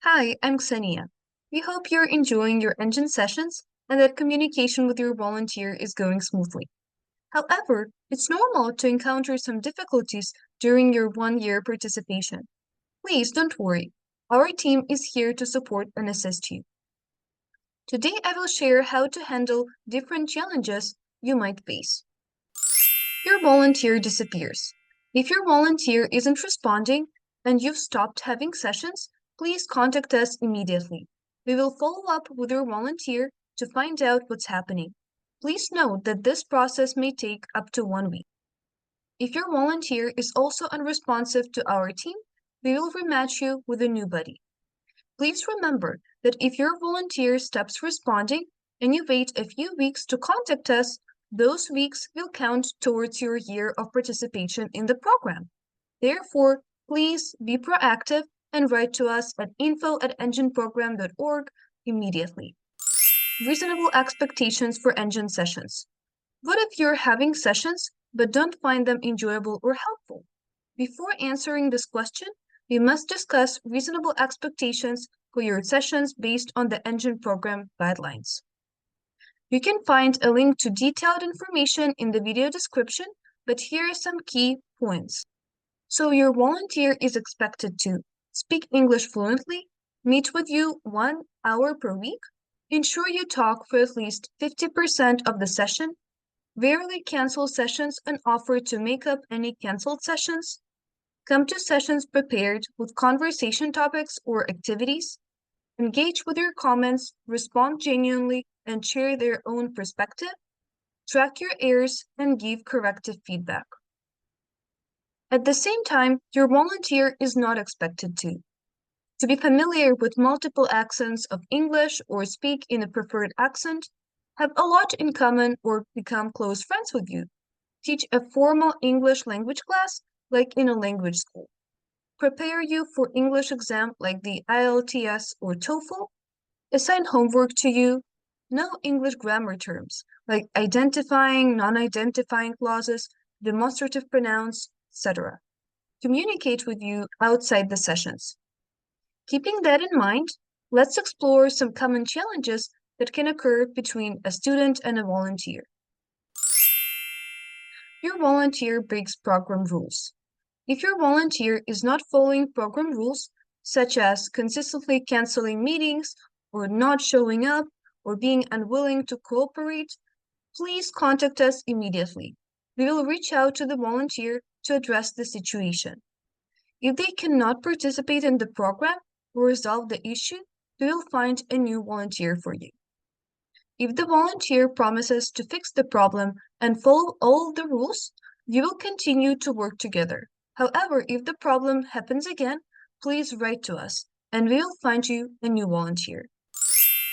Hi, I'm Xenia. We hope you're enjoying your ENGin sessions and that communication with your volunteer is going smoothly. However, it's normal to encounter some difficulties during your 1 year participation. Please don't worry. Our team is here to support and assist you. Today, I will share how to handle different challenges you might face. Your volunteer disappears. If your volunteer isn't responding and you've stopped having sessions, please contact us immediately. We will follow up with your volunteer to find out what's happening. Please note that this process may take up to 1 week. If your volunteer is also unresponsive to our team, we will rematch you with a new buddy. Please remember that if your volunteer stops responding and you wait a few weeks to contact us, those weeks will count towards your year of participation in the program. Therefore, please be proactive and write to us at info@enginprogram.org immediately. Reasonable expectations for ENGin sessions. What if you're having sessions but don't find them enjoyable or helpful? Before answering this question, we must discuss reasonable expectations for your sessions based on the ENGin program guidelines. You can find a link to detailed information in the video description, but here are some key points. So your volunteer is expected to speak English fluently, meet with you 1 hour per week, ensure you talk for at least 50% of the session, rarely cancel sessions and offer to make up any canceled sessions, come to sessions prepared with conversation topics or activities, engage with your comments, respond genuinely, and share their own perspective, track your errors, and give corrective feedback. At the same time, your volunteer is not expected to be familiar with multiple accents of English or speak in a preferred accent, have a lot in common or become close friends with you, teach a formal English language class like in a language school, prepare you for English exam like the IELTS or TOEFL, assign homework to you, know English grammar terms like identifying, non-identifying clauses, demonstrative pronouns, etc. Communicate with you outside the sessions. Keeping that in mind, let's explore some common challenges that can occur between a student and a volunteer. Your volunteer breaks program rules. If your volunteer is not following program rules, such as consistently canceling meetings or not showing up or being unwilling to cooperate, please contact us immediately. We will reach out to the volunteer to address the situation. If they cannot participate in the program or resolve the issue, we will find a new volunteer for you. If the volunteer promises to fix the problem and follow all the rules, you will continue to work together. However, if the problem happens again, please write to us, and we will find you a new volunteer.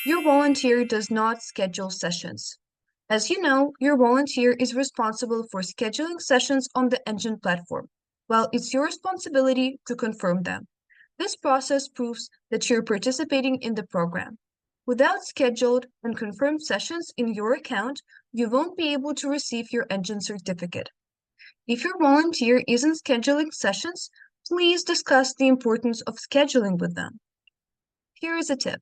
Your volunteer does not schedule sessions. As you know, your volunteer is responsible for scheduling sessions on the ENGin platform, while it's your responsibility to confirm them. This process proves that you're participating in the program. Without scheduled and confirmed sessions in your account, you won't be able to receive your ENGin certificate. If your volunteer isn't scheduling sessions, please discuss the importance of scheduling with them. Here is a tip.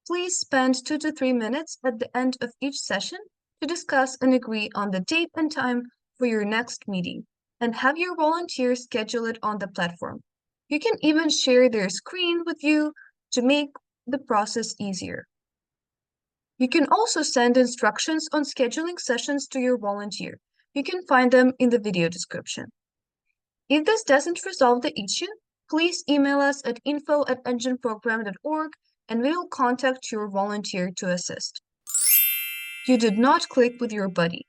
Please spend 2 to 3 minutes at the end of each session to discuss and agree on the date and time for your next meeting, and have your volunteer schedule it on the platform. You can even share their screen with you to make the process easier. You can also send instructions on scheduling sessions to your volunteer. You can find them in the video description. If this doesn't resolve the issue, please email us at info@enginprogram.org and we will contact your volunteer to assist. You did not click with your buddy.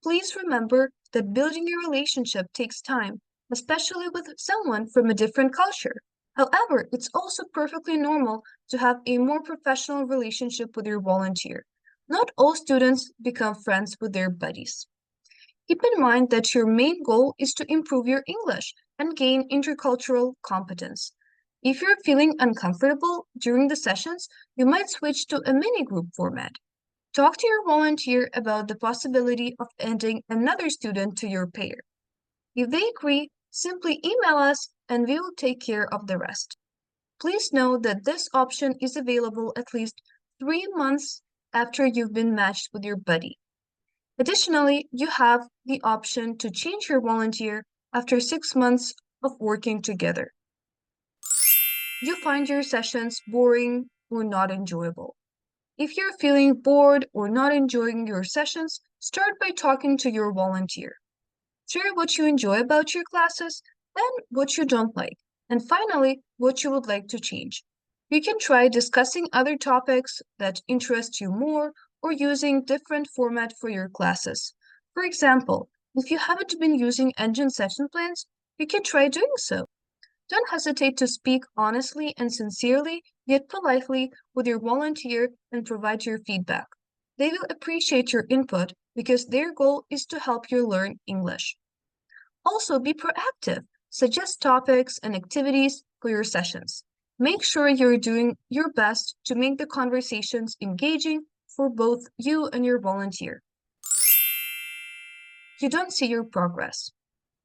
Please remember that building a relationship takes time, especially with someone from a different culture. However, it's also perfectly normal to have a more professional relationship with your volunteer. Not all students become friends with their buddies. Keep in mind that your main goal is to improve your English and gain intercultural competence. If you're feeling uncomfortable during the sessions, you might switch to a mini group format. Talk to your volunteer about the possibility of adding another student to your pair. If they agree, simply email us and we will take care of the rest. Please know that this option is available at least 3 months after you've been matched with your buddy. Additionally, you have the option to change your volunteer after 6 months of working together. You find your sessions boring or not enjoyable. If you're feeling bored or not enjoying your sessions, start by talking to your volunteer. Share what you enjoy about your classes, then what you don't like, and finally, what you would like to change. You can try discussing other topics that interest you more or using different format for your classes. For example, if you haven't been using ENGin session plans, you can try doing so. Don't hesitate to speak honestly and sincerely, yet politely, with your volunteer and provide your feedback. They will appreciate your input because their goal is to help you learn English. Also, be proactive. Suggest topics and activities for your sessions. Make sure you're doing your best to make the conversations engaging for both you and your volunteer. You don't see your progress.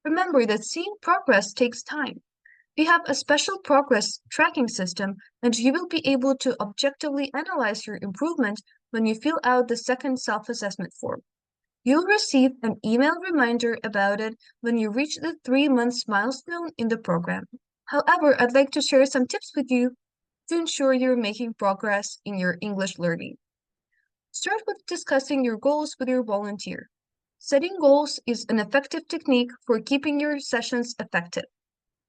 Remember that seeing progress takes time. We have a special progress tracking system, and you will be able to objectively analyze your improvement when you fill out the second self-assessment form. You'll receive an email reminder about it when you reach the 3 months milestone in the program. However, I'd like to share some tips with you to ensure you're making progress in your English learning. Start with discussing your goals with your volunteer. Setting goals is an effective technique for keeping your sessions effective.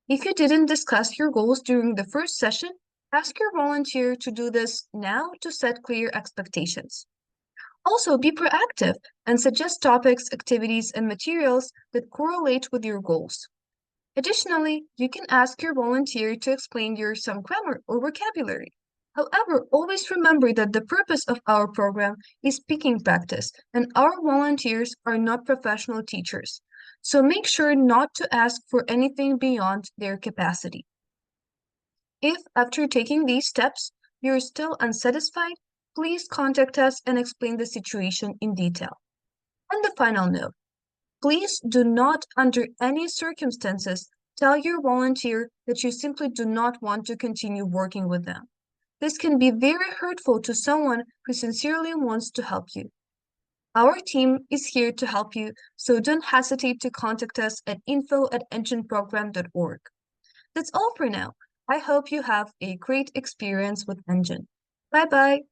If you didn't discuss your goals during the first session, ask your volunteer to do this now to set clear expectations. Also, be proactive and suggest topics, activities, and materials that correlate with your goals. Additionally, you can ask your volunteer to explain some grammar or vocabulary. However, always remember that the purpose of our program is speaking practice, and our volunteers are not professional teachers. So make sure not to ask for anything beyond their capacity. If, after taking these steps, you're still unsatisfied, please contact us and explain the situation in detail. And the final note, please do not, under any circumstances, tell your volunteer that you simply do not want to continue working with them. This can be very hurtful to someone who sincerely wants to help you. Our team is here to help you, so don't hesitate to contact us at info@enginprogram.org. That's all for now. I hope you have a great experience with ENGin. Bye bye.